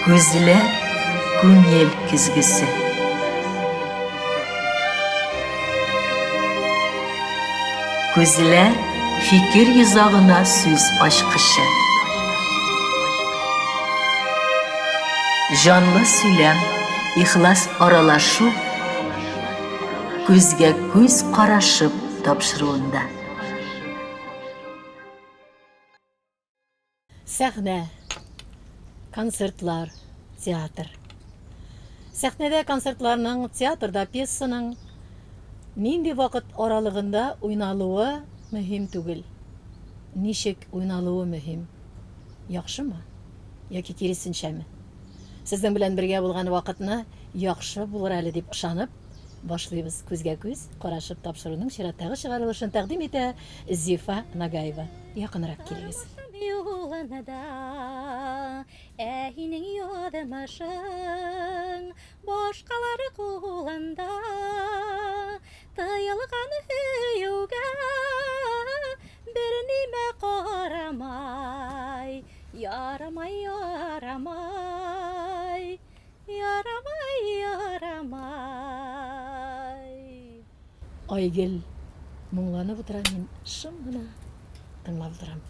Күзле күңел көзгісі. Күзле фикер йозағына сүз ачкычы. Жанлы сөйләм, ихлас аралашу, күзгә күз карашып тапшыруында. Сәхнә, концертлар, театр. Сәхнәдә концертларның, театрда пьесаның нинди вакыт аралыгында уйналуы мөһим түгел. Ничек уйналуы мөһим? Яхшымы? Яки киресенчәме? Сезнең белән бергә булган вакытны яхшы булыр әле дип ышанып, башлыйбыз күзгә күз карашып тапшыруның чираттагы чыгарылышын тәкъдим итә Зифа Нагаева. Якынрак килегез. Һинең ядымышың башкалары кулында тыелган һөюгә бер нимә карамай, ярамай, ярамай, ярамай, ярамай. Айгөл моңланып утыра, мин шым гына тыңлап утырам.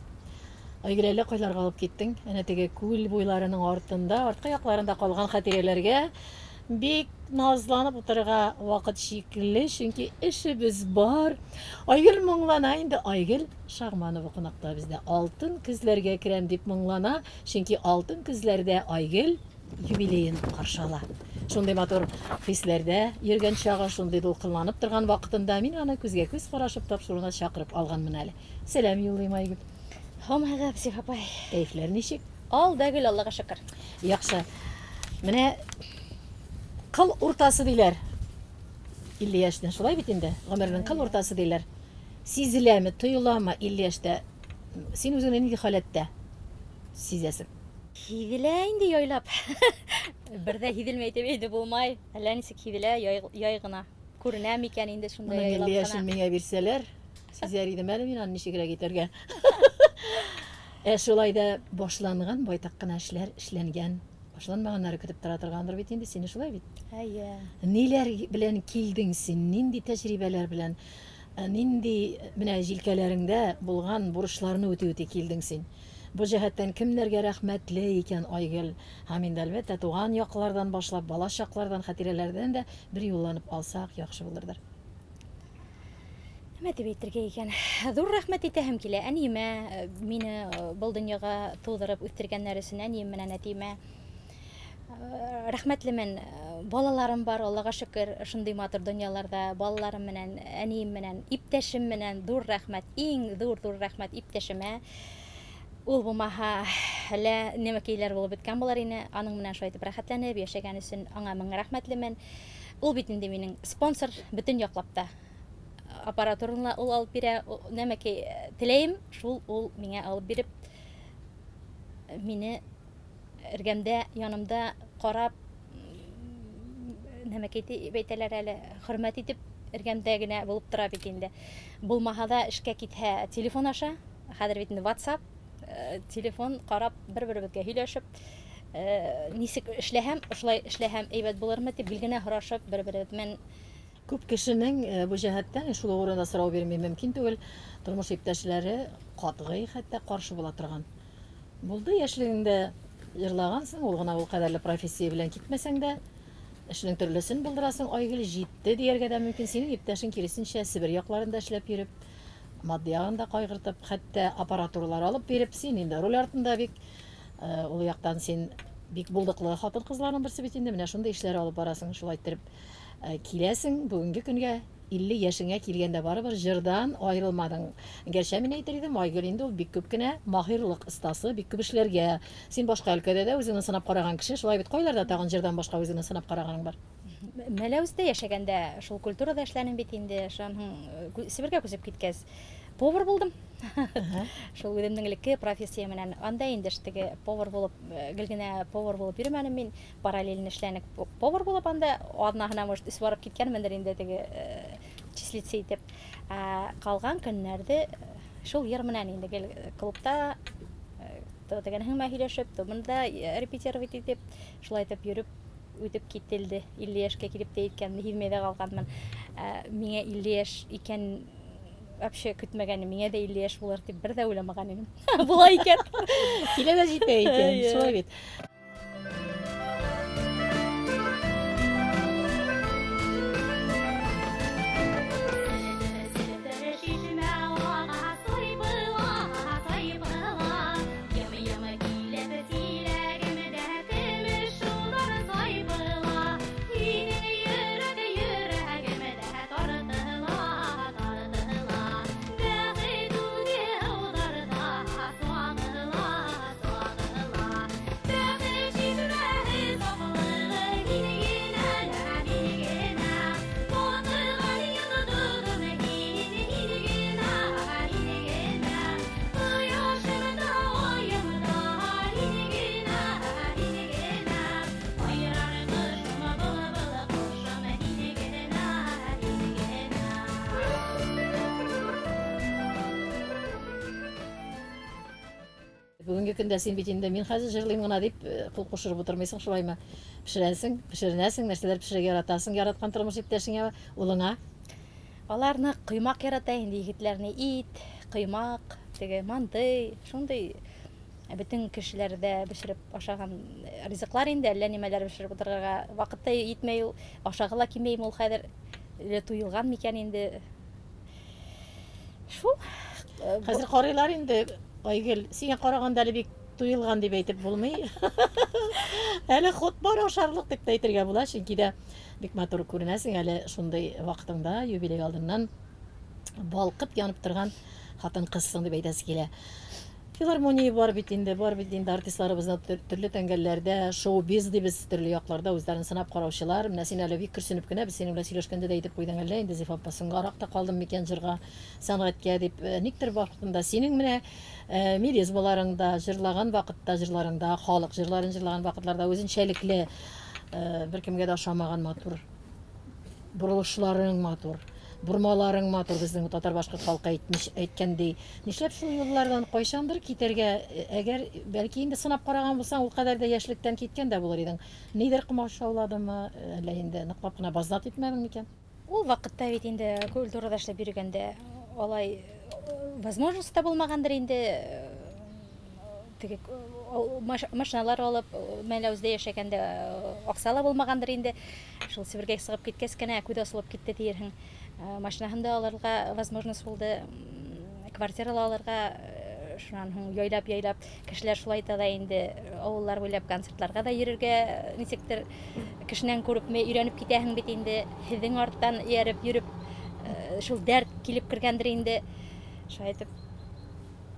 Айгөл, әле кайларга алып киттең? Әнә теге күл буйларының артында, артка якларында калган хатирәләргә бик назланып утырырга вакыт шикле, чөнки эшебез бар. Айгөл моңлана инде. Айгөл Шагманова кунакта бездә. Алтын көзләргә керәм дип моңлана, чөнки алтын көзләрдә Айгөл юбилейын каршы ала. Шундый матур хисләрдә йөргән чагы, шундый дулкынланып торган вакытында мин аны күзгә күз карашып тапшыруына чакырып алганмын әле. Сәлам юллыйм, Айгөл. Хамага Зифа апай. Кәйфләр ничек? Ал да гөл, Аллага шөкер. Яхшы. Менә кыл уртасы диләр. 50 яшьтән шулай бит инде. Гомернең кыл уртасы диләр. Сизеләме, тоеламы 50 яшьтә? Син үзеңне нинди халәттә сизәсең? Хиделә инде яйлап. Бердә хиделмәй тәбәйде булмай. Әллә нисек хиделә яй гына. Күренә микән инде шунда 50 яйлап яшен кына. миңа бирсәләр, сизәр идем әле мин аны ничегрәк итәргә. Шулай да башланган байтак кына эшләр эшләнгән. Башланмаганнары көтеп тора торгандыр бит инде, сине шулай бит. Әйе. Ниләр белән килдең син? Нинди тәҗрибәләр белән? Нинди менә җилкәләреңдә булган бурычларны үтә килдең син? Бу җәһәттән кемнәргә рәхмәтле икән Айгөл? Һәм инде әлбәттә туган яклардан башлап, бала чаклардан, хатирәләрдән дә бер юлланып алсак яхшы булырдыр. Нәмә дип әйтергә икән? Зур рәхмәт итәһем килә. Әниемә, мине был дөньяга тудырып үстергәннәр өчен әнием менән әтиемә рәхмәтлемен. Балаларым бар, Аллага шөкер, шундый матур дөньяларда балаларым менән, әнием менән, иптәшем менән зур рәхмәт, иң зур рәхмәт иптәшемә. Ул булмаһа, әллә нәмәкәйләр булып беткән булар ине. Аның менән шулай итеп рәхәтләнеп яшәгән өчен аңа мең рәхмәтлемен. Ул бит инде минең спонсор бөтен яклап та. Аппаратураны ул алып бирә, нәмәкәй теләйем, шул ул миңа алып биреп, мине эргәмдә, янымда карап, нәмәкәй бәйтәләр әле, хөрмәт итеп, эргәмдә генә булып тора бит инде. Булмаһа да эшкә китһә, телефон аша, хәзер бит инде WhatsApp, телефон карап, бер-беребезгә һөйләшеп, нисек эшләһәм, шулай эшләһәм әйбәт булырмы дип билгенә һорашып, бер-беребезмен. Күп кешенең бу җәһәттән шул урында сорау бирмәй мөмкин түгел. Тормыш иптәшләре катгый, хәтта каршы була торган. Булды яшьлегеңдә җырлагансың, ул гына ул кадәрле профессия белән китмәсәң дә, эшнең төрлесен булдырасың. Айгөл җитте дияргә дә мөмкин. Синең иптәшең киресенчә Себер якларында эшләп йөреп, матди ягында кайгыртып, хәтта аппаратуралар алып биреп, син инде роль артында бик ул яктан син бик булдыклы хатын-кызларның берсе бит инде, менә шундый эшләр алып барасың, шулай итеп киләсең бүгенге көнгә 50 яшеңә килгәндә барыбер җырдан аерылмадың. Гәрчә мин әйтер идем, Айгөл инде ул бик күп кенә маһирлык остасы, бик күп эшләргә. Син башка өлкәдә дә үзеңне сынап караган кеше, шулай бит кайларда тагын җырдан башка үзеңне сынап караганың бар. Мәләүездә яшәгәндә шул культурада эшләнем бит инде, шуның Себергә күчеп киткәч, повар булдым. Шул үземнең элекке профессия менән анда инде теге повар булып, гелгенә повар булып йөрмәнем мин, параллельно эшләнек повар булып анда аднаһына может исварып киткәнмендер инде теге числиться итеп. Калган көннәрдә шул йыр менән инде клубта то дигән һәммә һөйләшеп, то монда репетировать итеп, шулай итеп йөреп үтеп кителде. 50 яшькә килеп тә иткәнне һизмәдә калганмын. Миңа 50 яшь икән вообще көтмәгән, миңа да 50 яшь булыр дип бер дә уйламаган идем. Була икән. Килә дә җитә икән, шулай бит. Бүгенге көндә син бит инде мин хәзер җырлыйм гына дип кул кушырып утырмыйсың, шулаймы? Пешерәсең, нәрсәләр пешерергә яратасың, яраткан тормыш иптәшеңә, улыңа. Аларны кыймак ярата инде егетләрне, ит, кыймак, теге мантый, шундый бөтен кешеләрдә бешереп ашаган ризыклар инде, әллә нимәләр бешереп утырырга вакыты итмәй, ул ашагыла кимәйме ул хәзер туелган микән инде. Шул Хәзер карыйлар инде, Айгөл, сиңа караганда әле бик туелган дип әйтеп булмый. Әле хот бар ашарлык дип тә әйтергә була, чөнки дә бик матур күренәсең әле шундый вакытыңда, юбилей алдыннан балкып янып торган хатын кызсың дип әйтәсе килә. Филармония бар бит инде, артистларыбызны төрле тәңгәлләрдә, шоу-биз дибез төрле якларда үзләрен сынап караучылар. Менә син әле бик көрсенеп кенә, без синең белән сөйләшкәндә дә әйтеп куйдың әллә инде Зифа апа, соңгарак та калдым микән җырга, сәнгатькә дип. Никтер вакытында синең менә мелизмаларыңда, җырлаган вакытта җырларыңда, халык җырларын җырлаган вакытларда үзенчәлекле, беркемгә дә ошамаган матур бурылышларың матур. Бурмаларың матур, безнең татар башкорт халкы әйткәндәй. Нишләп шул юллардан кайчандыр китәргә, әгәр бәлки инде сынап караган булсаң, ул кадәр дә яшьлектән киткән дә булыр идең. Нидер кымашауладымы, әллә инде ныклап кына базнат итмәдең микән? ул вакытта бит инде культурада эшләп йөргәндә алай возможность та булмагандыр инде. Теге машиналар алып, Мәләүездә яшәгәндә аксала булмагандыр инде. Шул Себергә сыгып киткәс кенә күдә сулып китте диерһең. Машинаһында алырга возможность булды, квартирала алырга, шуннан һуң яйлап кешеләр шулай да инде авыллар буйлап концертларга да йөрергә нисектер кешенән күрепме өйрәнеп китәһең бит инде. Һеҙҙең арттан ияреп йөреп шул дәрт килеп кергәндер инде. Шулай итеп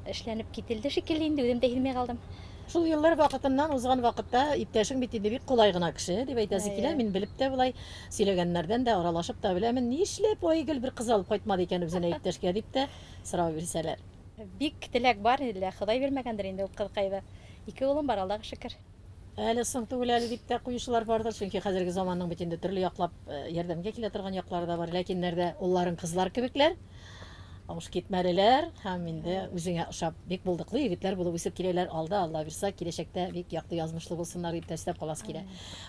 эшләнеп кителде шикелле инде, үҙем дә һизмәй калдым. Шул еллар вакытыннан узган вакытта иптәшең бит инде бик кулай гына кеше дип әйтәсе килә. Мин белеп тә булай сөйләгәннәрдән дә аралашып та беләмен. Нишләп Айгөл бер кыз алып кайтмады икән үзенә иптәшкә дип тә сорау бирсәләр. Бик теләк бар, Ходай бирмәгәндер инде ул кызкайда. 2 улым бар, Аллаһка шөкер. Әле соң түгел әле дип тә куючылар бардыр, чөнки хәзерге заманның бит инде төрле яклап ярдәмгә килә торган яклары да бар. Ләкин нәрдә улларын кызлар кебекләр Ауш китмәлеләр һәм инде үзеңә ошап бик булдыклы егетләр булып үсеп киләләр. Алла бирсә, киләчәктә бик якты язмышлы булсыннар дип тәэсип каласы килә.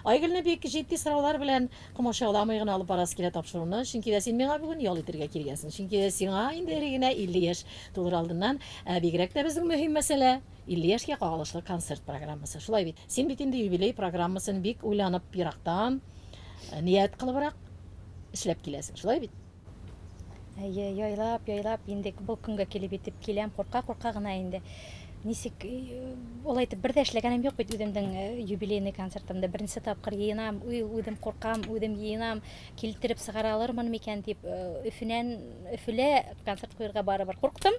Айгөлне бик җитди сораулар белән кымшауламый гына алып барасы килә тапшыруны. Чөнки дә син миңа бүген ял итәргә килгәнсең. Чөнки сиңа инде генә 50 яшь тулыр алдыннан, бигрәк тә безнең мөһим мәсьәлә 50 яшькә кагылышлы концерт программасы. Шулай бит. Син бит инде юбилей программасын бик уйланып ерактан, ният кылыбрак эшләп киләсең. Шулай бит. Яйлап инде бу көнгә килеп итеп киләм, курка гына инде. Нисек олай итеп бер дә эшләгәнем юк бит үземнең юбилейный концертымда. Беренче тапкыр йыенам, үзем куркам, үзем йыенам, килтереп сыгара алырмын микән дип Өфелә концерт куярга барыбер курктым.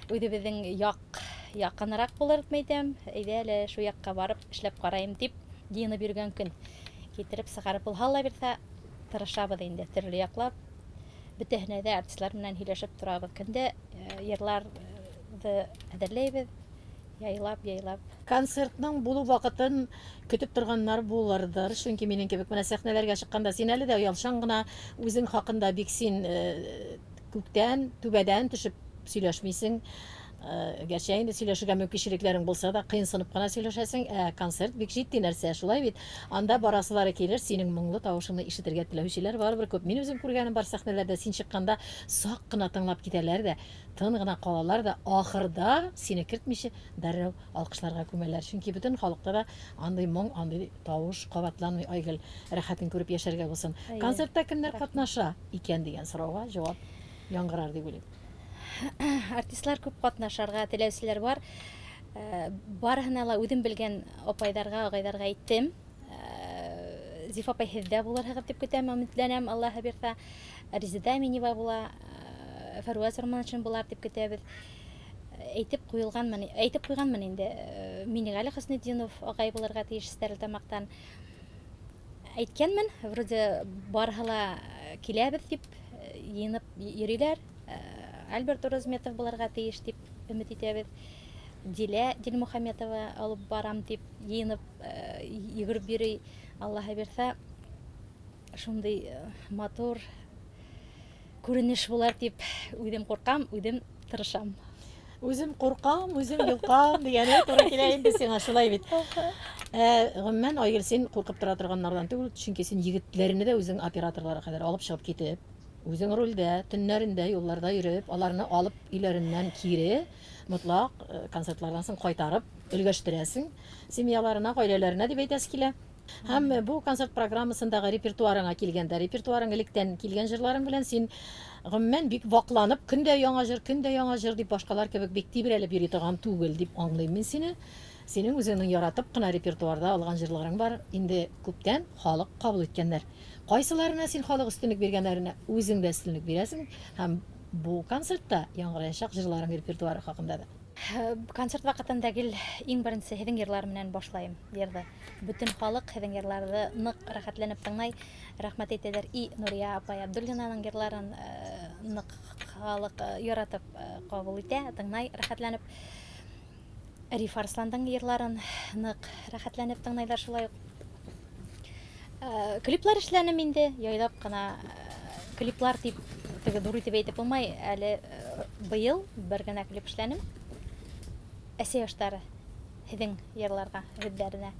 Үзебезнең якынрак булыр дип әйтәм. Әйдә әле шу якка барып эшләп карайым дип йыенып йөргән көн. Китереп сыгарып булһалла бирсә, тырышабыз инде төрле яклап. Бөтәһенә дә артистлар менән һөйләшеп торабыз. Көндә йырларны әҙерләйбез, яйлап. Концертның булу вакытын көтеп торганнар булырдыр. Чөнки минең кебек менә сәхнәләргә чыкканда син әле дә ялшан гына үзең хакында бик син күктән, түбәдән төшеп сөйләшмисең. Gerçi инде сөйләшергә мөмкинчелекләрең булса да, кыенсынып кына сөйләшәсең, концерт бик җитди нәрсә, шулай бит. Анда барасылары килер, синең моңлы тавышыңны ишетергә теләүчеләр барыбер күп. Мин үзем күргәнем бар сәхнәләрдә, син чыкканда сак кына тыңлап китәләр дә, тын гына калалар да, ахырда сине кертмичә дәррәү алкышларга күмәләр. Чөнки бөтен халыкта да андый моң, андый тавыш кабатланмый, Айгөл, рәхәтен күреп яшәргә булсын. Концертта кемнәр катнаша икән дигән сорауга җавап яңгырар дип уйлыйм. Артистлар күп катнашырга теләүчеләр бар. Барыһына ла үҙем белгән апайҙарға, ағайҙарға әйттем. Зифа апай һеҙҙә булырһығыҙ дип көтәм, өмөтләнәм, Аллаһы бирһә. Резеда Минева була, Фәруаз Урманшин булар дип көтәбеҙ. Әйтеп ҡуйғанмын инде. Минегали Хөснетдинов ағай булырға тейеш Стәрлетамаҡтан. Әйткәнмен, вроде барыһы ла киләбеҙ дип йыйынып йөрөйҙәр. Альберт Оразметов булырға тейеш дип өмөт итәбеҙ. Дилә Дилмөхәмәтова алып барам дип йыйынып йүгереп йөрөй. Аллаһы бирһә, шундай матур күренеш булар дип үҙем ҡурҡам, үҙем тырышам. Үзем ҡурҡам, үзем йолҡам дигәне туры килә инде сиңа, шулай бит. Гомумән, Айгөл, син ҡурҡып тора торғаннарҙан түгел, чөнки син егетләренә дә үзең операторларға ҡәҙәр алып сығып китеп, үзең ролдә, төннәрендә, юлларда йөрөп, аларны алып өйләреннән кире, мотлаҡ концертлардан соң ҡайтарып өлгәштерәсең семьяларына, ғаиләләренә дип әйтәсе килә. Һәм бу концерт программасындағы репертуарыңа килгәндә, репертуарың электән килгән җырларың белән син гомумән бик ваҡланып, көндә яңа җыр дип башҡалар кебек бик тибрәлеп йөри торған түгел дип аңлыйм мин сине. Синең үзеңнең яратып кына репертуарда алған җырларың бар, инде күптән халык ҡабул иткәннәр. Ҡайсыларына син халык өстөнлөк биргәннәренә үзең дә өстөнлөк бирәсең һәм бу концертта яңгыраясак җырларың репертуары хаҡында да. Концерт ваҡытында гел иң беренсе һеҙҙең йырлар менән башлайым йырҙы. Бөтөн халыҡ һеҙҙең йырларҙы ныҡ рәхәтләнеп тыңлай. Рәхмәт әйтәләр и Нурия апай Абдуллинаның йырларын ныҡ халыҡ яратып ҡабул итә, тыңлай, рәхәтләнеп. Риф Арсландың йырларын ныҡ рәхәтләнеп тыңлайҙар шулай уҡ. Клиплар эшләнем инде, яйлап ҡына клиплар тип, ҙур итеп әйтеп булмай, әле быйыл бер генә клип эшләнем. Әсә яштары һеҙҙең йырларға, һүҙҙәренә.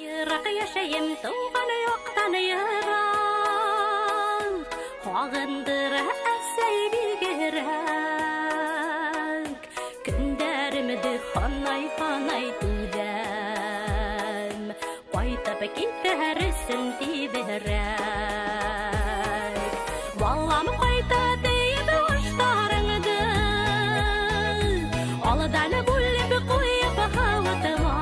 Йыраҡ йәшәйем, тыуғаны юҡтан йыраҡ, һағындыра әсәй бигерәк. Көндәремде һанай түҙәм, ҡайтып китәр өсөн тиҙерәк. Балам ҡайта тейеп баштарыңды, алдан бүлеп ҡуйып һауытма.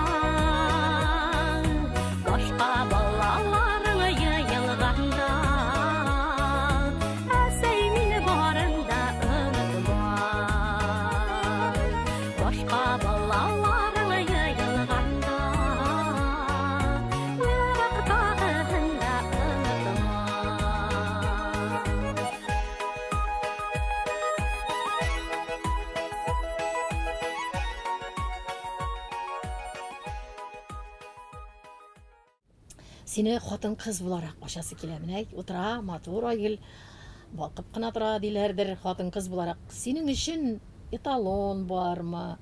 Башҡа балаларың йыйылғанда, әсәй мине барында онотма. Башҡа балаларың йыйылғанда, йыраҡтағыһын да онотма. Сине хатын-ҡыҙ булараҡ башасы килә. Менә утыра, матур Айгөл, балҡып ҡына тора диләрҙер, хатын-ҡыҙ булараҡ. Синең өсөн эталон бармы?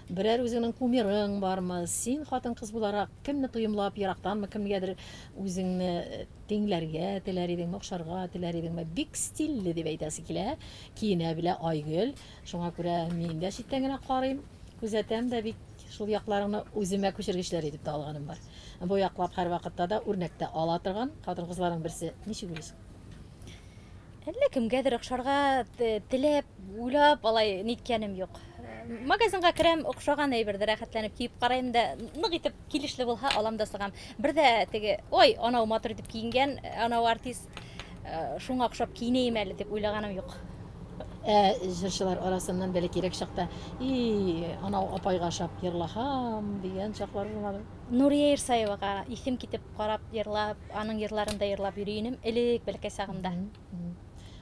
Берәр үзеңнең кумирың бармы? Син хатын-ҡыҙ булараҡ кемне тойомлап, йыраҡтанмы, кемгәдер үзеңне тиңләргә теләр идеңме, оҡшарға теләр идеңме? Бик стилле дип әйтәсе килә. Киенә белә Айгөл. Шуңа күрә мин дә ситтән генә ҡарайым, күзәтәм дә бик шул яҡларыңны үземә күсергечләр итеп тә алғаным бар. Бу яҡлап һәр ваҡытта да үрнәктә ала торған хатын-ҡыҙларың берсе нисек уйлайсың? Әллә кемгәдер оҡшарға теләп, уйлап алай ниткәнем юҡ. Магазинға керәм, оҡшаған әйберҙе рәхәтләнеп киеп ҡарайым да, ныҡ итеп килешле булһа, алам да сығам. Бер дә теге, ой, анау матур итеп киенгән, анау артист шуңа оҡшап кейенәйем әле дип уйлағаным юҡ. Җырчылар арасынан бәлә кирәк чаҡта, анау апайға шап йырлаһам дигән чаҡлар булмады. Нурия Ирсаеваға иҫем китеп ҡарап йырлап, аның йырларында йырлап йөрөйөнөм элек бәләкәй сағымда.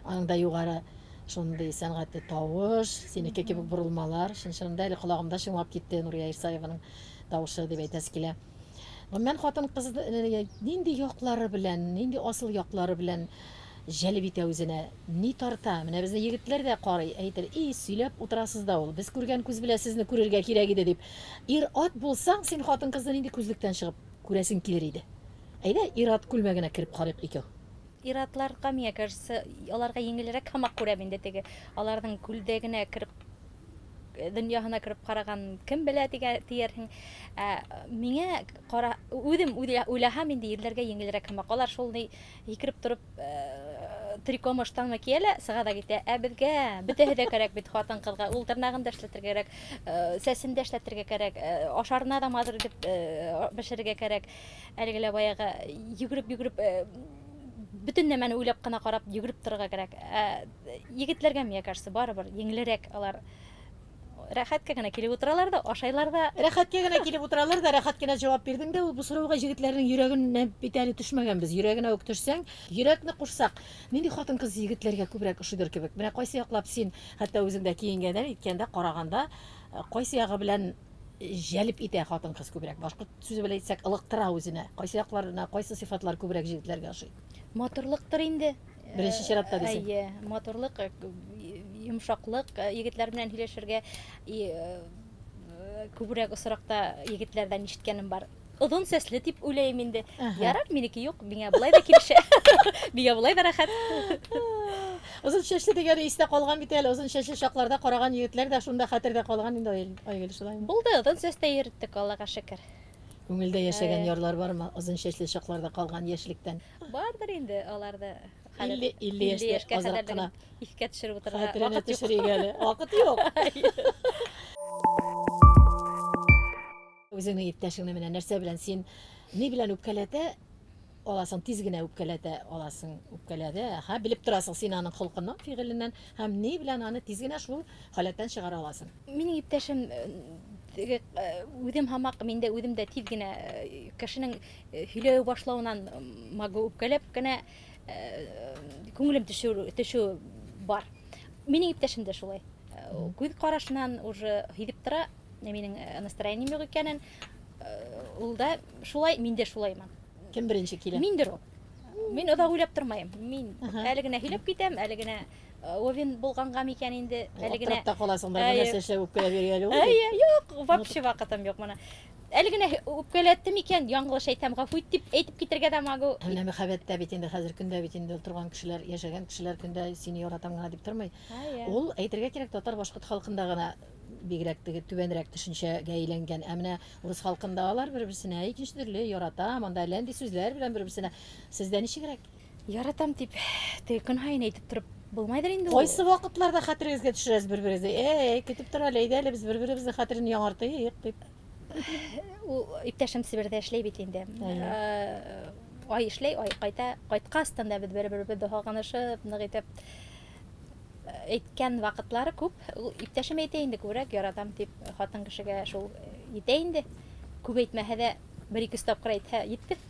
Аның да юғары шундай сәнғәтле тауыш, синеке кебек боролмалар, шыншырында әле ҡолағымда шыңлап китте Нурия Ирсаеваның тауышы дип әйтәсе килә. Мен хатын-ҡыҙ нинди яҡлары белән, нинди асыл яҡлары белән жәлеп итә үзенә, ни тарта. Менә безне егетләр дә карый, әйтер, сөйләп утырасыз да ул. Без күргән күз белән сезне күрергә кирәк иде дип. Ир-ат булсаң, син хатын-кызны инде күзлектән чыгып күрәсең килер иде. Әйдә, ир-ат күлмәгенә кирип карыйк икәү. Иратларга миңа кажется, аларга еңелрәк хамак күрәм инде теге. Аларның күлдәгенә кирип дөньяһына кирип караган кем белә диярһең. Миңа кара үзем уйлаһам инде ирләргә еңелрәк хамак. Алар шул ни икереп торып трико маштанмы киялә, сыга да китә. Безгә бөтәһе дә кирәк бит хатын-кызга. Ул тырнагын да эшләтергә кирәк, сәсен дә эшләтергә кирәк, ашарына да мазыр дип бешерергә кирәк. Әлегә баягы йөгереп бүтән нәмәне уйлап кына карап йөгереп торырга кирәк. Егетләргә миңа кажется, барыбер еңелрәк алар. Рәхәткә генә килеп утыралар да, ашайлар да. Рәхәткә генә килеп утыралар да, рәхәт кенә җавап бирдең дә, ул бу сорауга егетләрнең йөрәгенә бит әле төшмәгәнбез. Йөрәгенә үк төшсәң, йөрәкне кушсак, нинди хатын-кыз егетләргә күбрәк ошыдыр кебек. Менә кайсы яклап син, хәтта үзеңдә киенгәндә, иткәндә, караганда, кайсы ягы белән жәлеп итә хатын-кыз күбрәк. Башкорт сүзе белән әйтсәк, ылыктыра үзенә. Кайсы якларына, кайсы сыйфатлар күбрәк егетләргә ошый? Матурлыктыр инде. Беренче чиратта дисең. Әйе, матурлык, йомшаклык, егетләр белән һөйләшергә күбрәк осракта егетләрдән ишеткәнем бар. Озын сәсле дип уйлыйм инде. Ярар, минеке юк, миңа булай да килешә. Миңа булай да рәхәт. Озын чәчле дигәне истә калган бит әле. Озын чәчле чакларда караган егетләр дә шунда хәтердә калган инде, Айгөл, шулаймы? Булды, озын сәстә йөрттек, Аллага шөкер. Күңелдә яшәгән ярлар бармы? Озын чәчле чакларда калган яшьлектән. Бардыр инде аларда. 50 яшькә азрак кына искә төшереп утырырга хәтеренә вакыт юк. төшерергә әле. Вакыт юк. Үзеңнең иптәшеңне менә нәрсә белән син ни белән үпкәләтә аласың, тиз генә үпкәләтә аласың, үпкәләдә. Белеп торасың син аның холкыннан, фигыленнән, һәм ни белән аны тиз генә шул халәттән чыгара аласың. Минең иптәшем үзем һамак, миндә үзем дә тиз генә кешенең һөйләү башлауынан магы үпкәләп кенә күңелем төшү бар. Минең иптәшем дә шулай. Күз карашынан уже һидеп тора, минең настроением юк икәнен. Ул да шулай, мин дә шулаймын. Кем беренче килә? Миндер ул. Мин озак уйлап тормайм. Мин әле генә һөйләп китәм, әле генә овен булганга микән инде, әле генә. Аптырап та каласың да, нәрсә эшләп үпкәләп йөргәле ул. Юк, вообще вакытым юк моны. Әле генә үпкәләттем икән, яңгылыш әйтәм, гафу ит дип әйтеп китәргә дә магу. Менә мәхәббәттә бит инде хәзер көндә бит инде торган кешеләр, яшәгән кешеләр көндә сине яратам гына дип тормый. Ул әйтергә кирәк, татар башкорт халкында гына бигрәк теге түбәнрәк төшенчәгә әйләнгән. Менә урыс халкында алар бер-берсенә икенче төрле яратам, анда ләнди сүзләр белән бер-берсенә. Сездә ничегрәк? Яратам дип, теге көн һайын әйтеп торып булмайдыр инде ул. Кайсы вакытларда хәтерегезгә төшерәсез бер-берегезне? Көтеп тора әле, әйдә әле без бер-беребезнең хәтерен яңартыйк дип. Ул иптәшем Себердә эшләй бит инде. Ай эшләй, ай кайта, кайткастан да без бер-беребезне һагынышып, нык итеп әйткән вакытлары күп. Ул иптәшем әйтә инде, күбрәк яратам дип, хатын кешегә шул итә инде. Күп әйтмәһә дә, бер-ике тапкыр әйтһә, итте.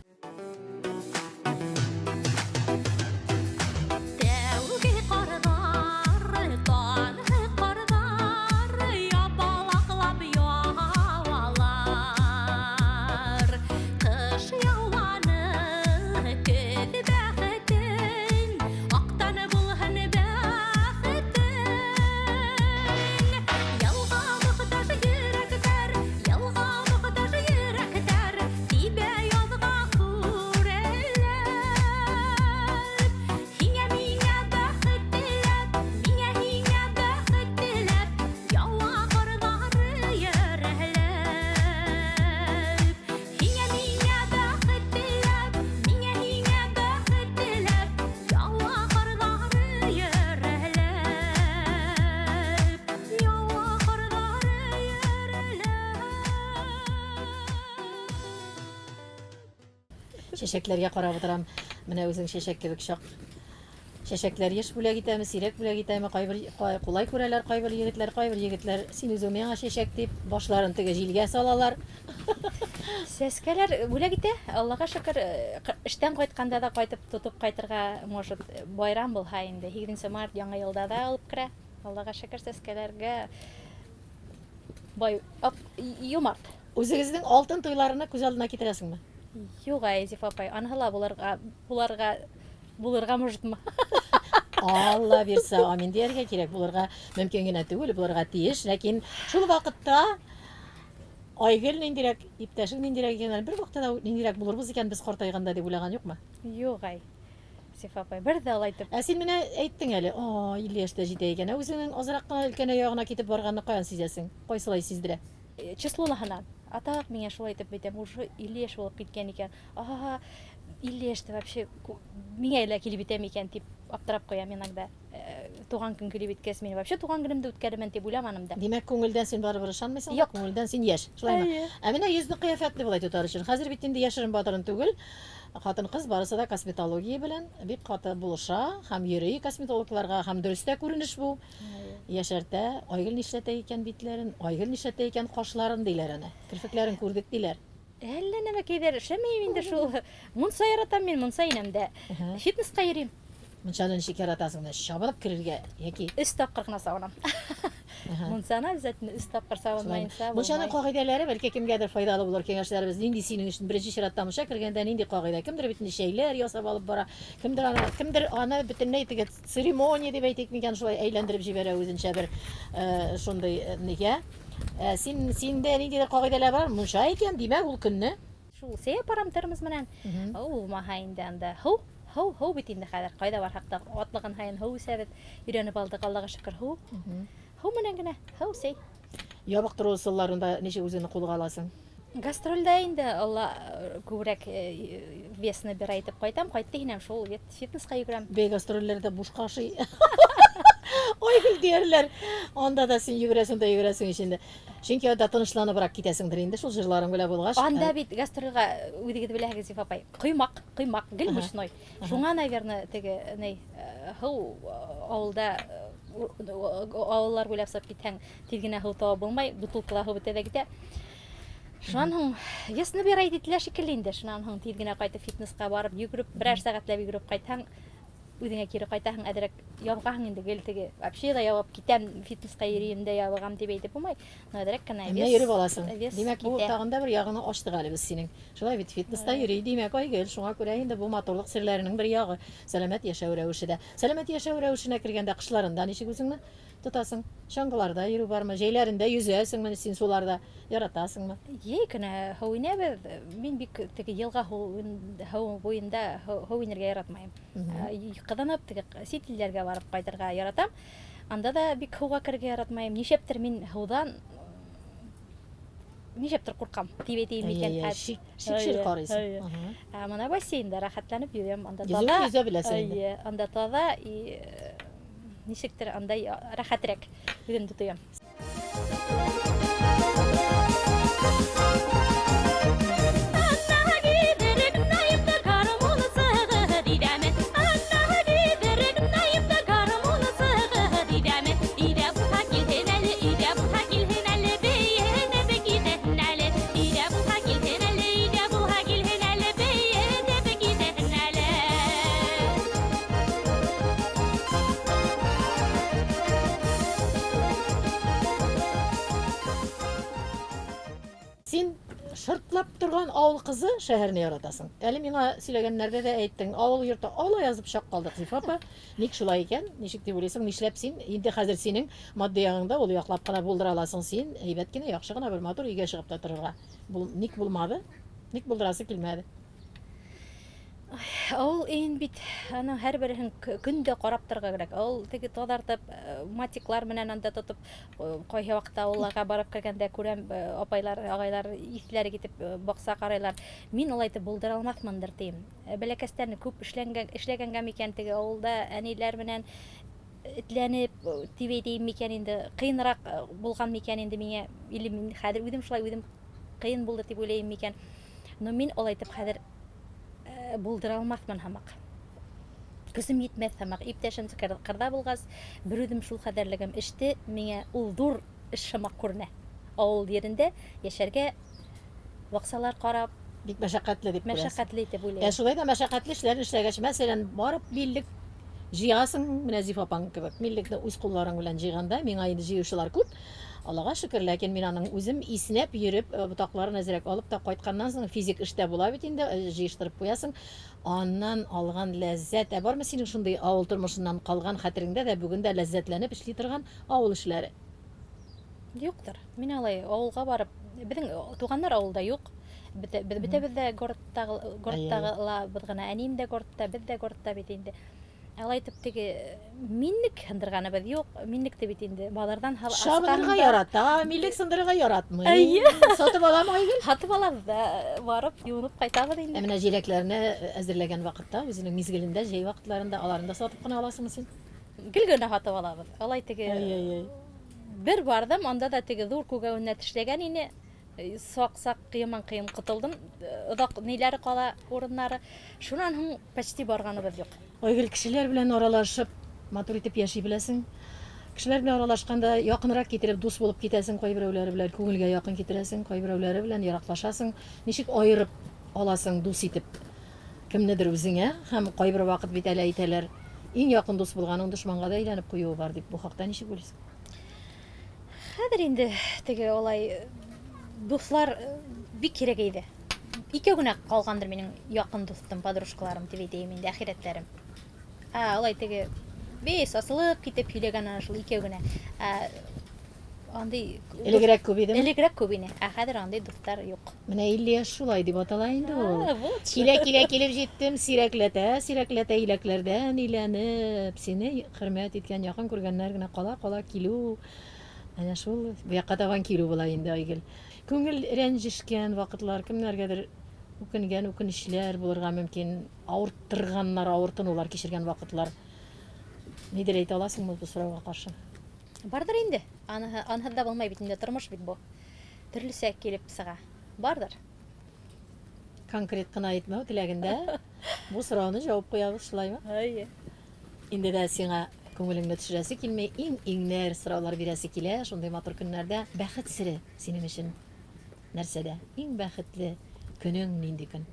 Чәчәкләргә карап утырам. Менә үзең чәчәк кебек чак. Чәчәкләр еш бүләк итәме, сирәк бүләк итәме? Кайбер кулай күрәләр, кайбер егетләр син үзең миңа чәчәк дип башларын теге җилгә салалар. Сәскәләр бүләк итә. Аллага шөкер, эштән кайтканда да кайтып тотып кайтырга, может, байрам булһа инде. 7 март яңа елда да алып керә. Аллага шөкер, сәскәләргә бай юмарт. Үзегезнең алтын туйларына күз алдына китерәсеңме? Юк, Айзиф апай, анһыла буларга булырга мужитма. Алла бирсә, амин дияргә кирәк. Булырга мөмкин генә түгел, булырга тиеш, ләкин шул вакытта Айгөл ниндирәк, иптәшең ниндирәк икән, бер вакытта да ниндирәк булырбыз икән без картайганда дип уйлаган юкмы? Югай. Сиф апай, бер дә алай итеп. Ә син менә әйттең әле, 50 яшьтә җитә икән. Ә үзеңнең азрак кына өлкәнә ягына китеп барганны каян сизәсең? Кайсылай сиздерә? Числонаһынан. Атак миңа шулай итеп әйтәм, уже 50 яшь булып киткән икән. 50 яшьтә вообще миңа элә килеп итәм икән дип аптырап куям иногда. Туган көн килеп иткәс, мин вообще туган көнемдә үткәрәмен дип уйламаным да. Димәк, күңелдән син барыбер ышанмыйсың, Юк. күңелдән син яшь. Шулаймы? Ә менә йөзне кыяфәтле булай тотар өчен. Хәзер бит инде яшерен батырын түгел. Хатын-кыз барысы да косметология белән бик каты булыша, һәм йөри косметологларга, һәм дөрестә күренеш бу. Яшәртә, Айгөл нишләтә икән битләрен, Айгөл нишләтә икән кашларын диләр аны. Кирпекләрен күрдек диләр. Әллә нәмә кәйдер эшләмәйм инде шул. Мунса яратам мин, мунса инәм дә. Фитнеска йөрим. Мунчаны ничек яратасың? Чабынып керергә яки 3 тапкыр гына савынам. Мунсаны обязательно 3 тапкыр савынмаенса Мунчаның булмай. кагыйдәләре бәлки кемгәдер файдалы булыр, киңәшләребез. Нинди синең өчен беренче чиратта мунча кергәндә нинди кагыйдә? Кемдер бит шәйләр ясап алып бара. Кемдер аны бөтенләй теге церемония дип әйтик микән, шулай әйләндереп җибәрә үзенчә бер шундый нигә. Синдә ниндидер кагыйдәләр бар? Мунча икән, димәк ул көнне. Шул сәя параметрымыз менән. Ул маһаенда анда Һау бит инде хәзер кайда бар хакта атлаган һайын һау сәбәп өйрәнеп алдык, Аллага шөкер. Һау менән генә һау сәй. Ябык тору усалларында ничек үзеңне кулга аласың? Гастрольдә инде Алла күбрәк весны бер әйтеп кайтам, кайтты инәм шул фитнеска йөгерәм. Бей гастрольләрдә бушка ашый. Айгөл диярләр. Анда да син йөгерәсең ичендә. Чөнки анда тынычланыбрак китәсеңдер инде шул җырларың белән булгач. Анда бит гастрольгә үдегез беләгез Зиф апай. Коймак, гел мучной. Шуңа, наверное, теге ней һау авылда авыллар буйлап сап китәң, тилгенә һау таба булмай, бутылкалар һау бетә дә китә. Шуннан һуң ясны бер ай дитләр шикелле инде. Шуннан һуң тилгенә кайтып фитнеска барып, йөгереп, берәр сәгатьләп йөгереп кайтсаң, үдеңә кире кайтаһың, әдерәк ябгаһың инде гел теге. Вообще да ябып китәм, фитнеска йөрим дә ябгам дип әйтеп булмай. Әдерәк кенә Менә йөреп аласың. вес Димәк, бу китә. тагында бер ягыны ачтык әле без синең. Шулай бит фитнеста йөри димәк, Айгөл. Шуңа күрә инде бу матурлык серләренең бер ягы. Сәламәт яшәү рәвеше дә. Сәламәт яшәү рәвешенә кергәндә кышларында ничек үзеңне тотасың? Чаңгыларда йөрү бармы? Җәйләрендә yüзәсеңме син суларда? Яратасыңмы? Кенә һау инәбез. Мин бик теге елга һау буенда һау инергә яратмайм. Кызынып теге сит илләргә барып кайтырга яратам. Анда да бик һауга кергә яратмайм. Нишәптер мин һаудан нишәптер куркам. Тибетим икән. Шикшер карыйсың. Мына бассейнда рәхәтләнеп йөрәм. Анда Йөзеп йөзә беләсең инде. Анда таза и ничектер андай рәхәтрәк үзен тотыям. Син шыртлап торган авыл кызы шәһәрне яратасың. Әле миңа сөйләгәннәрдә дә әйттең, авыл йорты ала язып чак калдык, Зиф апа. Ник шулай икән? Ничек дип уйлыйсың? Нишләп син инде хәзер синең матди ягыңда ул яклап кына булдыра аласың син, әйбәт кенә, яхшы гына бер матур өйгә чыгып та торырга. Бу ник булмады? Ник булдырасы килмәде? Ул ин бит аның һәр берен көндә карап торырга кирәк. Ул теге тазартып, матиклар менән анда тотып, кайһы вакытта авылларга барып кергәндә күрәм, апайлар, агайлар исләре китеп бакса карайлар. Мин алай итеп булдыра алмасмындыр тием. Бәләкәстән күп эшләгәнгә микән теге авылда әниләр менән этләнеп, тибетим микән инде, кыйнрак булган микән инде миңа, или мин хәзер үзем шулай үзем кыйын булды дип уйлыйм микән. Но мин алай итеп хәзер булдыра алмасмын һәмәк. Күзем йитмәс һәмәк. Иптәшем кырда булгас, бер үзем шул хәдәрлегем эште, миңа ул зур эш шамак күренә. Авыл yerендә яшәргә ваксалар карап, Бик мәшәкатьле дип күрәсең. мәшәкатьле итеп Ә уйлыйм. шулай да мәшәкатьле эшләрне эшләгәч, мәсәлән, барып миллек җыясың, менә Зиф апаң кебек, миллекне үз кулларың белән җыйганда, миңа инде җыючылар күп. Аллага шөкер, ләкин мин аның үзем иснәп йөреп, ботакларын әзрәк алып та кайтканнан соң физик эштә була бит инде, җыештырып куясың. Аннан алган ләззәт, бармы синең шундый авыл тормышыннан калган хәтереңдә дә бүген дә ләззәтләнеп эшли торган авыл эшләре? Юктыр. Мин алай авылга барып, безнең туганнар авылда юк. Бөтәбез дә городтагылар гына, әнием дә городта, без дә городта бит инде. Алай итеп теге минник хындырганыбыз юк, минник дә бит инде. Балардан Шабынырга ярата, милек сындырырга яратмый. Әйе. Сатып аламы Айгөл? Хатып алабыз да, барып, юынып кайтабыз инде. Менә җиләкләрне әзерләгән вакытта, үзенең мизгелендә, җәй вакытларында аларында сатып кына аласыңмы син? Гел-генә хатып алабыз. Алай теге Ай. бер бардым, анда да теге зур күгәвенә тешләгән ине. Сак-сак кыйман-кыйм кытылдым. Удак ниләре кала урыннары. Шуннан һуң почти барганыбыз юк. Айгөл, кешеләр белән аралашып, матур итеп яши беләсең. Кешеләр белән аралашканда якынрак китереп дус булып китәсең, кайберәүләре белән күңелгә якын китерәсең, кайберәүләре белән ераклашасың. Ничек аерып аласың дус итеп кемнедер үзеңә? Һәм кайбер вакыт бит әле әйтәләр, иң якын дус булганың дошманга да әйләнеп куюы бар дип. Бу хакта ничек уйлыйсың? Хәзер инде теге алай дуслар бик кирәк иде. Икәү генә калгандыр минең якын дустым, подружкаларым дип әйтәм инде, ахирәтләрем. Алай теге бес асылып китеп һөйләгән ана шул икәү генә. Андый Элегрәк күп идеме? элегрәк күп ине. Хәзер андый дуслар юк. Менә 50 яшь шулай дип атала инде ул. Вот. Килә килеп җиттем, сирәкләтә иләкләрдән иләнеп, сине хөрмәт иткән, якын күргәннәр генә кала килү. Әнә шул буякка таган килү була инде Айгөл. Күңел рәнҗешкән вакытлар, кемнәргәдер үкенгән, үкенечләр булырга мөмкин, авыртынулар кичергән вакытлар. Нидер әйтә аласыңмы бу сорауга каршы? Бардыр инде. Анһыд да булмай бит инде, тормыш бит бу. Төрлесе килеп сыга. Бардыр. Конкрет кына әйтмәү теләгендә бу сорауны җавап куябыз, шулаймы? Әйе. Инде дә сиңа күңелеңне төшерәсе килмәй, иң сораулар бирәсе килә, шундый матур көннәрдә. Бәхет сере синең өчен нәрсәдә? Иң бәхетле көнең нинди көн?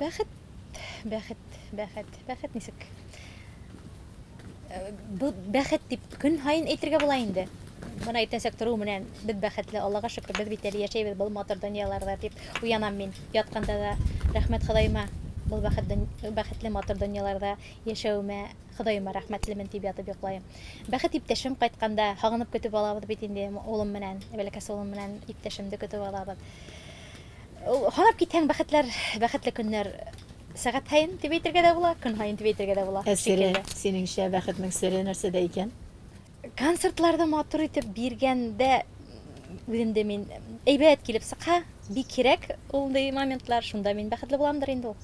Бәхет нисек? Бу бәхет дип көн һайын әйтергә була инде. Моны әйтәсәк тору менән без бәхетле, Аллага шөкер, без бит әле яшәйбез бу матур дөньяларда дип уянам мин. Ятканда да рәхмәт Ходаема, бу бәхетле матур дөньяларда яшәүемә Ходаема рәхмәтлемен дип ятып йоклайм. Бәхет иптәшем кайтканда һагынып көтеп алабыз бит инде, улым менән, бәләкәс улым менән иптәшемне көтеп алабыз. Һанап китәң бәхетле көннәр сәгать һайын дип әйтергә дә була, көн һайын дип әйтергә дә була. Әсере, синеңчә бәхетнең сере нәрсәдә икән? Концертларда матур итеп биргәндә үземдә мин әйбәт килеп сыка, бик кирәк ул моментлар, шунда мин бәхетле буламдыр инде ул.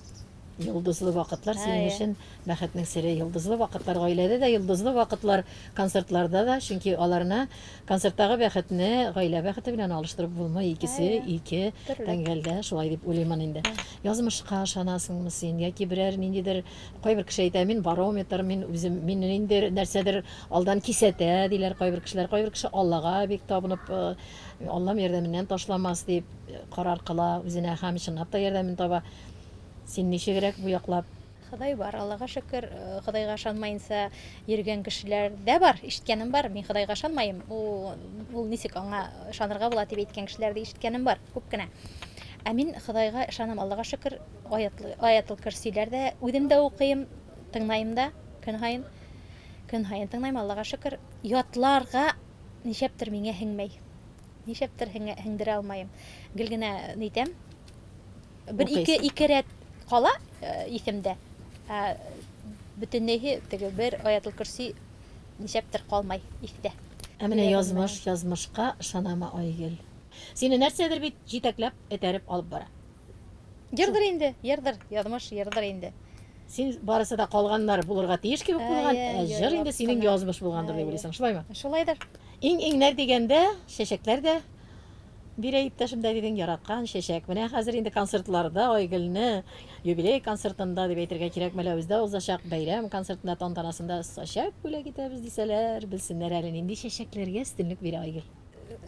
Йолдызлы вакытлар синең өчен бәхетнең сере. Йолдызлы вакытлар гаиләдә дә, йолдызлы вакытлар концертларда да, чөнки аларны концерттагы бәхетне гаилә бәхете белән алыштырып булмый. Икесе ике тәңгәлдә, шулай дип уйлыйм инде. Язмышка ышанасыңмы син, яки берәр ниндидер, кайбер кеше әйтә, мин барометр, мин үзем, мин инде нәрсәдер алдан кисәтә диләр кайбер кешеләр. Кайбер кеше Аллага бик табынып, Аллам ярдәменнән ташламас дип карар кыла, үзенә һәм чынлап та ярдәмен таба. Син ничегрәк бу яклап? Ходай бар, Аллага шөкер, Ходайга ышанмаенча йөргән кешеләр дә бар, ишеткәнем бар. Мин Ходайга ышанмаем. Ул ничек аңа ышанырга була дип әйткән кешеләрдә ишеткәнем бар, күп кенә. Мин Ходайга ышанам, Аллага шөкер, аятыл курсиләрдә үзем дә укыйм, тыңлайм да, көн һайын тыңлайм, Аллага шөкер. Ятларга ничәптер миңа һиңмәй. Ничәптер һиңдерә алмаем. Гел генә нитәм. Ике рәт кала исемдә. Бөтенләйгә теге бер аятыл курси ничәптер калмай истә. Менә язмышка ышанама Айгөл. Сине нәрсәдер бит җитәкләп, этәреп алып бара. Ярдыр инде, язмыш ярдыр инде. Син барысы да калганнар булырга тиеш кебек булган, җыр инде синең язмыш булгандыр дип уйлыйсың, шулаймы? Шулайдыр. Иң дигәндә, чәчәкләр дә бирә иптәшем дә дигән яраткан чәчәк. Менә хәзер инде концертларда Айгөлне юбилей концертында дип әйтергә кирәк, Мәләвездә узачак бәйрәм концертында тантанасында чәчәк бүләк итәбез дисәләр, белсеннәр әле нинди чәчәкләргә өстенлек бирә Айгөл.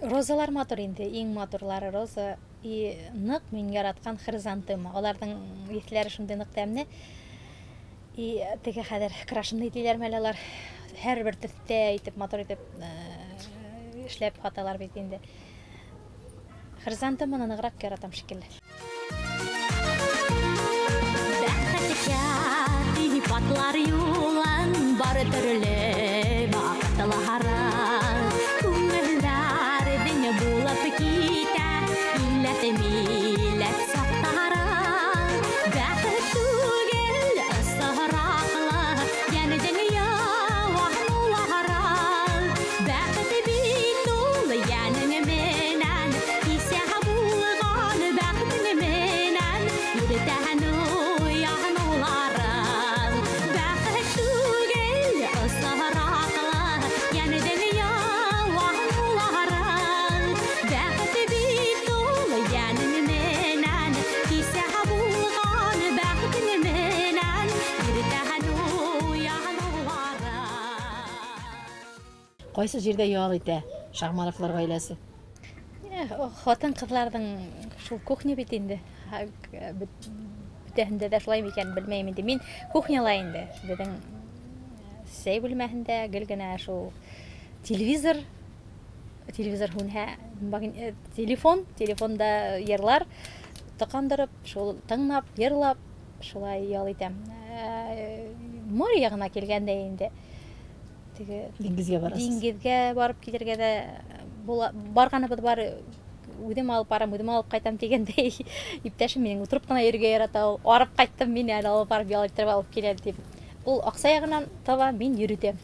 Розалар матур инде, иң матурлары роза. Нык мин яраткан хризантема. Аларның исләре шундый нык тәмле. Теге хәзер крашын диләр мәләләр. Һәрбер төстә итеп матур итеп эшләп хаталар бит инде. Хризантеманы ныграк яратам шикелле. Патлар юлан бар төрле бактылара күңелләр деңе булып китә илләт милләт сактара бәхет түгел ысыраклы яны дөнья вахлара бәхет бит ул яның менән исә булган бәхет менән иртән уянулар Кайсы җирдә ял итә Шагмановлар гаиләсе? Хатын кызларның шул кухня бит инде. Бүтәһендә дә шулай микән белмәйм инде. Мин кухняла инде. Безнең сәй бүлмәһендә гел генә шул телевизор һунһа, телефонда йырлар токандырып, шул тыңлап, йырлап, шулай ял итәм. Море ягына килгәндә инде Диңгезгә барасыз. Диңгезгә барып китергә дә барганыбыз бар. Үдем алып барам, үдем алып кайтам дигәндәй. Иптәшем минем утырып кына йөргә ярата. Арып кайттым мин әле алып барып ял иттереп алып киләм дип. Ул акса ягыннан таба мин йөрүтәм.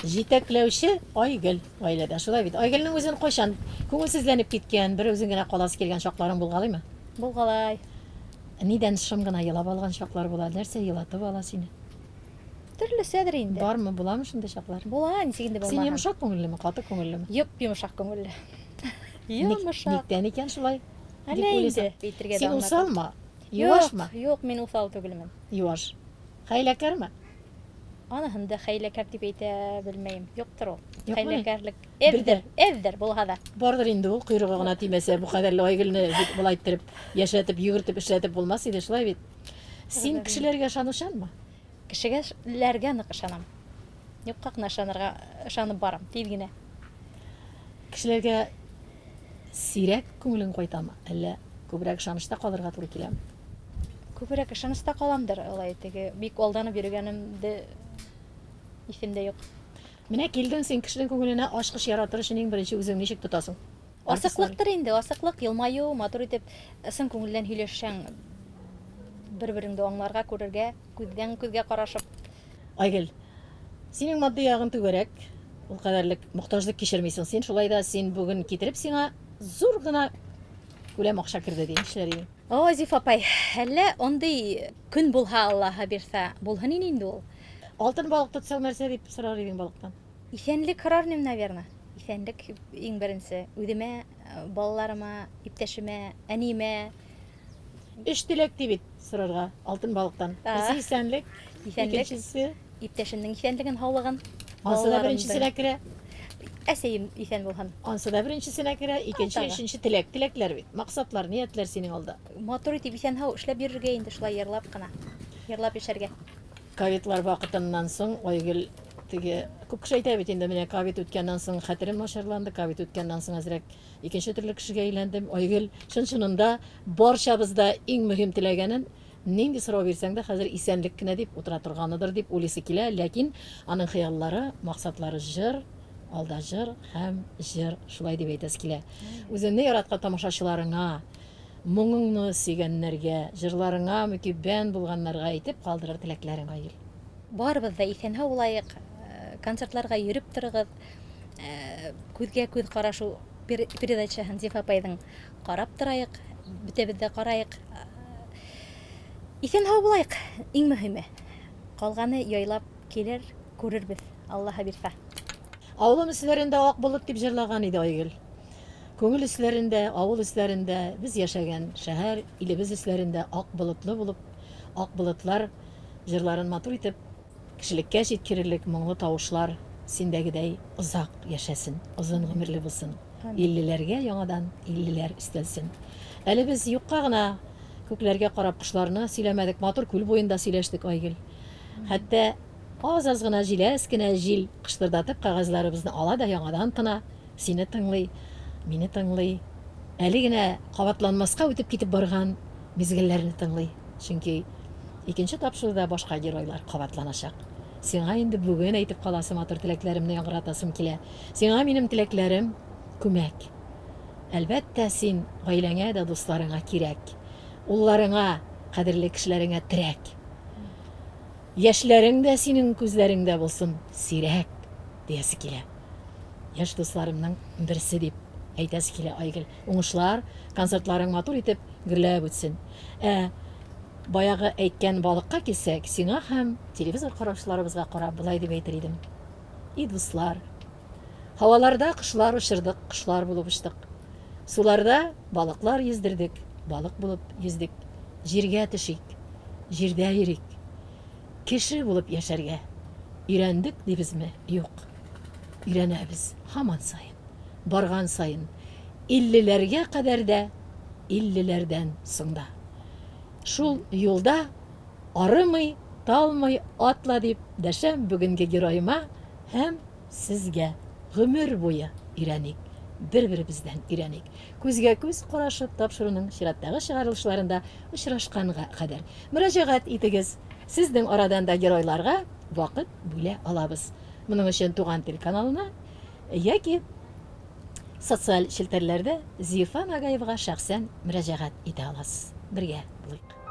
Җитәкләүче Айгөл гаиләдә. Шулай бит. Айгөлнең үзен кайчан күңелсезләнеп киткән, бер үзең генә каласы килгән шакларың булгалыймы? Булгалай. Нидән шым гына елап алган шаклар була? Нәрсә елатып ала сине? Төрле сәдер инде. Бармы, буламы шундый шаклар? Була, нисегенде булмаган. Син йомшак күңеллеме, каты күңеллеме? Юк, йомшак күңелле. Йомшак. Никтән икән шулай? Әллә инде әйтергә Син дә усалмы? Юашмы? Юк, мин усал түгелмен. Юаш. Хәйләкәрме? Аныһын да хәйләкәр дип әйтә белмәйм. Юктыр ул. Юкмы? Хәйләкәрлек Белдер. эвдер булса да. Бардыр инде ул койрыгы гына тимәсә, бу кадәрле Айгөлне бит булай иттереп, яшәтеп, йөгертеп, эшләтеп булмас иде, шулай бит. Син кешеләргә ышанучанмы? Кешегәләргә нык ышанам. Юкка гына ышанып барам, тиз генә. Кешеләргә сирәк күңелең кайтамы? Әллә күбрәк ышанышта калырга туры киләме? Күбрәк ышанышта каламдыр, алай теге бик алданып йөргәнемде исемдә юк. Менә килдең син кешенең күңеленә ачкыч яратыр өчен иң беренче үзең ничек тотасың? Асыклыктыр инде, асыклык, елмаю, матур итеп, сын күңелдән һөйләшәң, бер-береңне аңларга, күрергә, күздән күзгә карашып. Айгөл, синең матди ягың түгәрәк, ул кадәрлек мохтаҗлык кичермисең син, шулай да син бүген китереп сиңа зур гына күләм акча керде ди, эшләр. О, Зиф апай, әллә ондый көн булһа, Аллаһы бирсә, булһын инде ул. Алтын балык тотсаң нәрсә дип сорар идең балыктан? Исәнлек карармын, наверное. Исәнлек иң беренче. Үдемә, балаларыма, иптәшемә, әниемә. Эш теләк ди бит сорарга алтын балыктан. Берсе исәнлек, икенчесе Иптәшемнең исәнлеген, һаулыгын. ансы да беренчесенә керә. Әсәем исән булһын. Ансы да беренчесенә керә, икенче, өченче теләкләр бит. Максатлар, ниятләр синең алда. Матур итеп исән һау эшләп йөрергә инде, шулай йырлап кына. Йырлап яшәргә. Ковидлар вакытыннан соң Айгөл теге күп кеше әйтә бит инде, менә ковид үткәннән соң хәтерем начарланды, ковид үткәннән соң әзрәк икенче төрле кешегә әйләндем. Айгөл чын-чынында барчабызда иң мөһим теләгәнен нинди сорау бирсәң дә хәзер исәнлек кенә дип утыра торганыдыр дип уйлыйсы килә, ләкин аның хыяллары, максатлары җыр, алда җыр һәм җыр, шулай дип әйтәсе килә. Үзеңне яраткан тамашачыларыңа, моңыңны сөйгәннәргә, җырларыңа мөкиббән булганнарга әйтеп калдырыр теләкләрең, Айгөл. Барыбыз да исән һау булайык, концертларга йөреп торыгыз, күзгә күз карашу передачаһын Зиф апайның карап торайык, бөтәбез дә карайык. Исән һау булайык, иң мөһиме. Калганы яйлап килер, күрербез, Аллаһы бирсә. Авыл үсләрендә ак болыт дип җырлаган иде Айгөл. Күңел үсләрендә, авыл үсләрендә без яшәгән шәһәр, илебез үсләрендә ак болытлы булып, ак болытлар җырларын матур итеп, кешелеккә җиткерерлек моңлы тавышлар синдәгедәй озак яшәсен, озын гомерле булсын. 50ләргә яңадан 50ләр өстәлсен. Әле без юкка гына күкләргә карап кошларны сөйләмәдек, матур күл буенда сөйләштек, Айгөл. Хәтта аз гына җиләс кенә җил кыштырдатып кәгазьләребезне ала да яңадан тына, сине тыңлый, мине тыңлый, әле генә кабатланмаска үтеп китеп барган мизгелләрне тыңлый. Чөнки икенче тапшыруда башка геройлар кабатланачак. Сиңа инде бүген әйтеп каласы матур теләкләремне яңгыратасым килә. Сиңа минем теләкләрем күмәк. Әлбәттә, син гаиләңә дә дусларыңа кирәк. Улларыңа, кадерле кешеләреңә терәк. Яшьләрең дә синең күзләреңдә булсын сирәк диясе килә. Яшь дусларымның берсе дип әйтәсе килә Айгөл. Уңышлар, концертларың матур итеп гөрләп үтсен. Баягы әйткән балыкка килсәк, сиңа һәм телевизор караучыларыбызга карап булай дип әйтер идем. И дуслар, һаваларда кошлар очырдык, кошлар булып очтык. Суларда балыклар йөздердек, балык булып йөздек. Җиргә төшик, җирдә йөрик. Кеше булып яшәргә өйрәндек дибезме? Юк. Өйрәнәбез һаман сайын, барган сайын. 50-ләргә кадәр дә, 50-ләрдән соңда. Шул юлда арымый, талмый атла дип дәшәм бүгенге героема һәм сезгә гомер буе өйрәник. Бер-беребездән өйрәник. Күзгә күз карашып тапшыруның чираттагы чыгарылышларында очрашканга кадәр мөрәҗәгать итегез. Сезнең арадан да геройларга вакыт бүлә алабыз. Моның өчен Туган тел каналына яки социаль челтәрләрдә Зифа Нагаевга шәхсән мөрәҗәгать итә аласыз. Бергә булыйк.